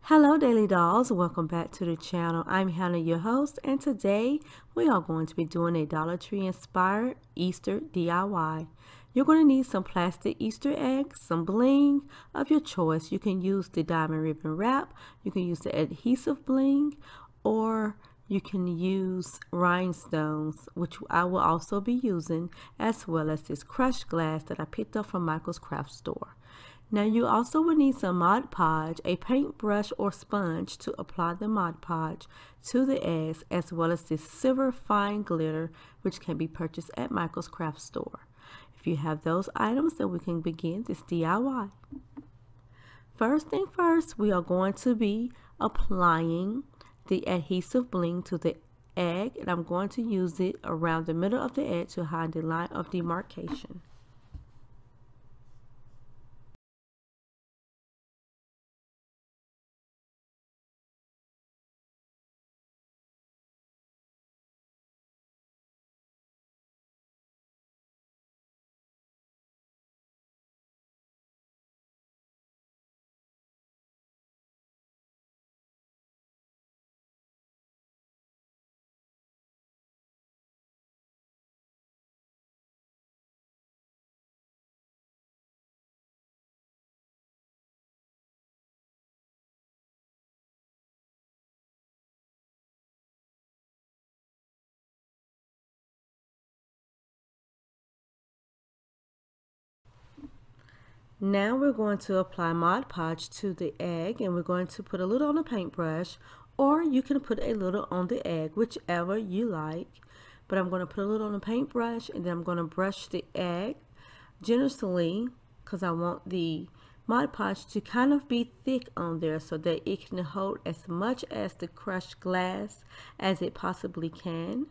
Hello Daily Dolls, welcome back to the channel. I'm Hannah, your host, and today we are going to be doing a Dollar Tree inspired Easter DIY. You're going to need some plastic Easter eggs, some bling of your choice. You can use the diamond ribbon wrap, you can use the adhesive bling, or you can use rhinestones, which I will also be using, as well as this crushed glass that I picked up from Michael's craft store. Now you also will need some Mod Podge, a paintbrush or sponge to apply the Mod Podge to the eggs, as well as this silver fine glitter, which can be purchased at Michael's craft store. If you have those items, then we can begin this DIY. First thing first, we are going to be applying the adhesive bling to the egg, and I'm going to use it around the middle of the egg to hide the line of demarcation. Now we're going to apply Mod Podge to the egg, and we're going to put a little on the paintbrush, or you can put a little on the egg, whichever you like. But I'm going to put a little on the paintbrush, and then I'm going to brush the egg generously because I want the Mod Podge to kind of be thick on there so that it can hold as much as the crushed glass as it possibly can.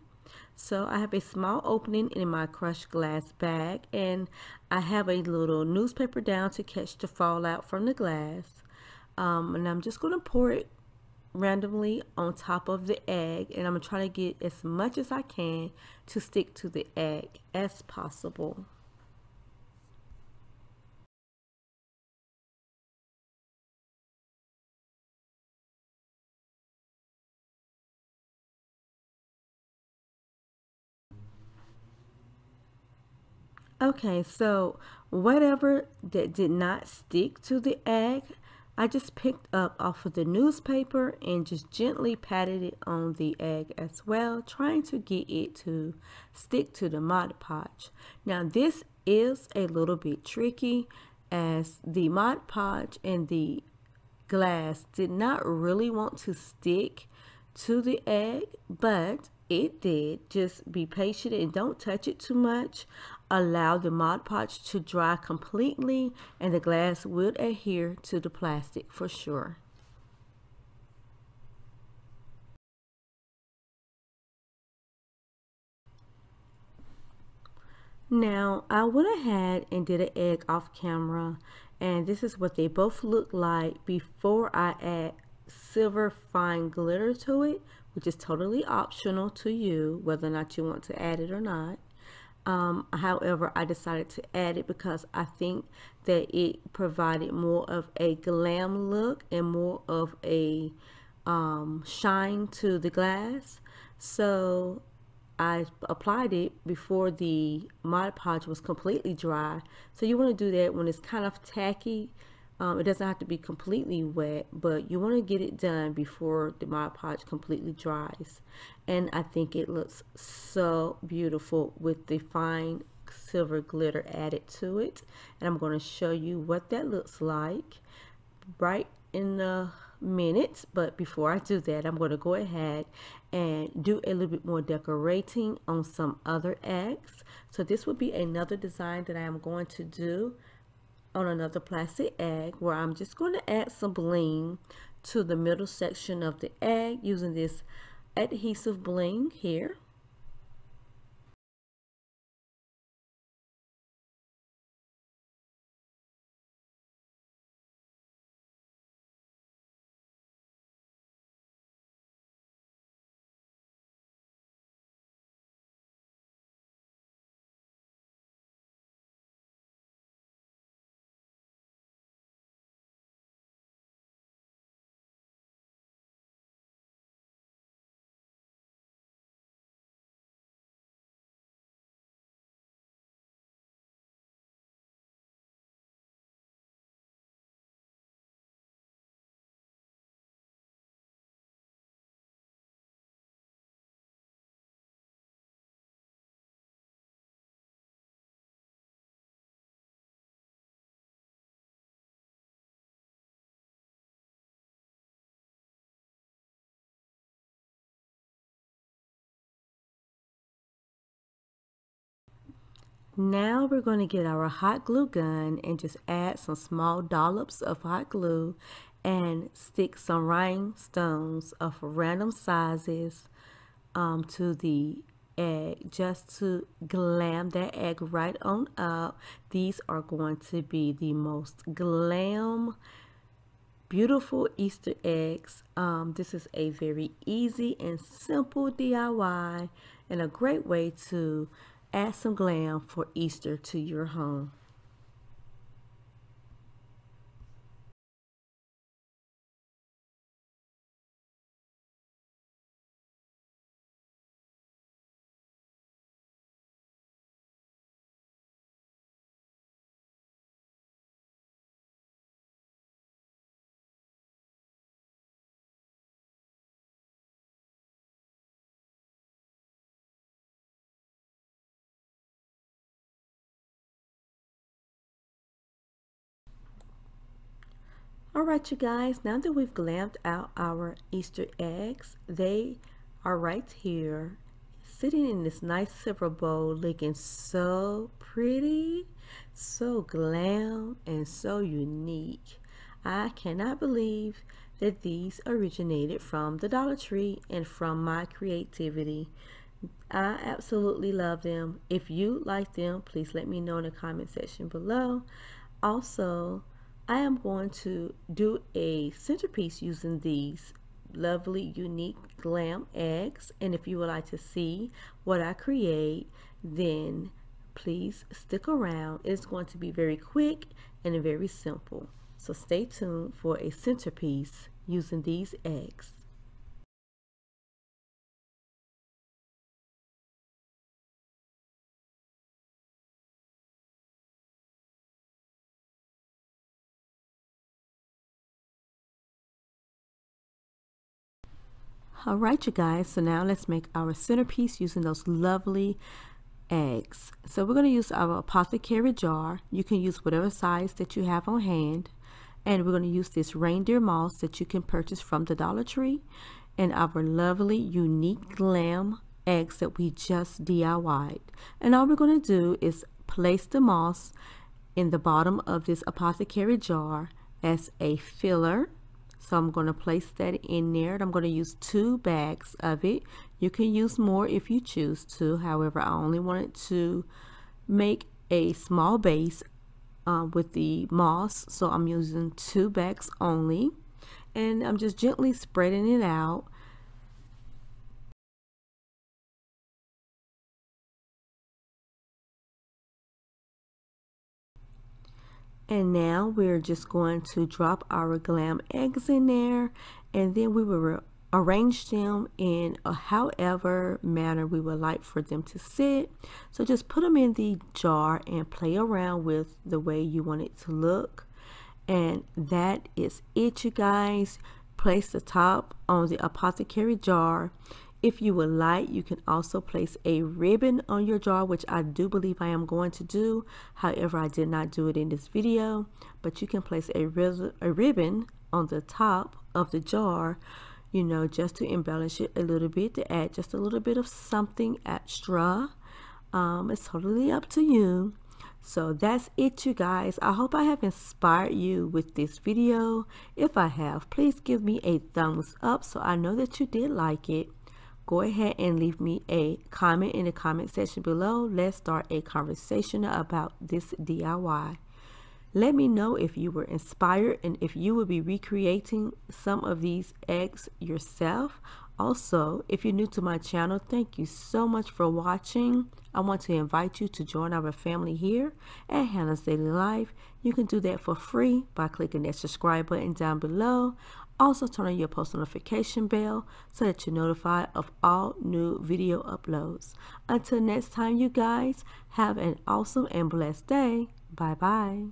So I have a small opening in my crushed glass bag, and I have a little newspaper down to catch the fallout from the glass. And I'm just going to pour it randomly on top of the egg, and I'm going to try to get as much as I can to stick to the egg as possible. Okay, so whatever that did not stick to the egg, I just picked up off of the newspaper and just gently patted it on the egg as well, trying to get it to stick to the Mod Podge. Now this is a little bit tricky as the Mod Podge and the glass did not really want to stick to the egg, but it did. Just be patient and don't touch it too much. Allow the Mod Podge to dry completely, and the glass will adhere to the plastic for sure. Now I went ahead and did an egg off camera, and this is what they both look like before I add silver fine glitter to it, which is totally optional to you whether or not you want to add it or not. However, I decided to add it because I think that it provided more of a glam look and more of a shine to the glass. So I applied it before the Mod Podge was completely dry. So you want to do that when it's kind of tacky. It doesn't have to be completely wet, but you want to get it done before the Mod Podge completely dries. And I think it looks so beautiful with the fine silver glitter added to it. And I'm going to show you what that looks like right in a minute. But before I do that, I'm going to go ahead and do a little bit more decorating on some other eggs. So this will be another design that I am going to do on another plastic egg, where I'm just going to add some bling to the middle section of the egg using this adhesive bling here. Now we're going to get our hot glue gun and just add some small dollops of hot glue and stick some rhinestones of random sizes to the egg, just to glam that egg right on up. These are going to be the most glam, beautiful Easter eggs. This is a very easy and simple DIY and a great way to add some glam for Easter to your home. Alright you guys, now that we've glammed out our Easter eggs, they are right here sitting in this nice silver bowl, looking so pretty, so glam, and so unique. I cannot believe that these originated from the Dollar Tree and from my creativity. I absolutely love them. If you like them, please let me know in the comment section below. Also, I am going to do a centerpiece using these lovely, unique glam eggs. And if you would like to see what I create, then please stick around. It's going to be very quick and very simple. So stay tuned for a centerpiece using these eggs. Alright you guys, so now let's make our centerpiece using those lovely eggs. So we're going to use our apothecary jar. You can use whatever size that you have on hand. And we're going to use this reindeer moss that you can purchase from the Dollar Tree. And our lovely, unique glam eggs that we just DIY'd. And all we're going to do is place the moss in the bottom of this apothecary jar as a filler. So I'm going to place that in there. I'm going to use 2 bags of it. You can use more if you choose to. However, I only wanted to make a small base with the moss. So I'm using 2 bags only. And I'm just gently spreading it out. And now we're just going to drop our glam eggs in there, and then we will arrange them in however manner we would like for them to sit. So just put them in the jar and play around with the way you want it to look. And that is it, you guys. Place the top on the apothecary jar. If you would like, you can also place a ribbon on your jar, which I do believe I am going to do. However, I did not do it in this video, but you can place a ribbon on the top of the jar, you know, just to embellish it a little bit, to add just a little bit of something extra. It's totally up to you. So that's it, you guys. I hope I have inspired you with this video. If I have, please give me a thumbs up so I know that you did like it. Go ahead and leave me a comment in the comment section below. Let's start a conversation about this DIY. Let me know if you were inspired and if you will be recreating some of these eggs yourself. Also, if you're new to my channel, thank you so much for watching. I want to invite you to join our family here at Hannah's Daily Life. You can do that for free by clicking that subscribe button down below. Also, turn on your post notification bell so that you're notified of all new video uploads. Until next time, you guys, have an awesome and blessed day. Bye-bye.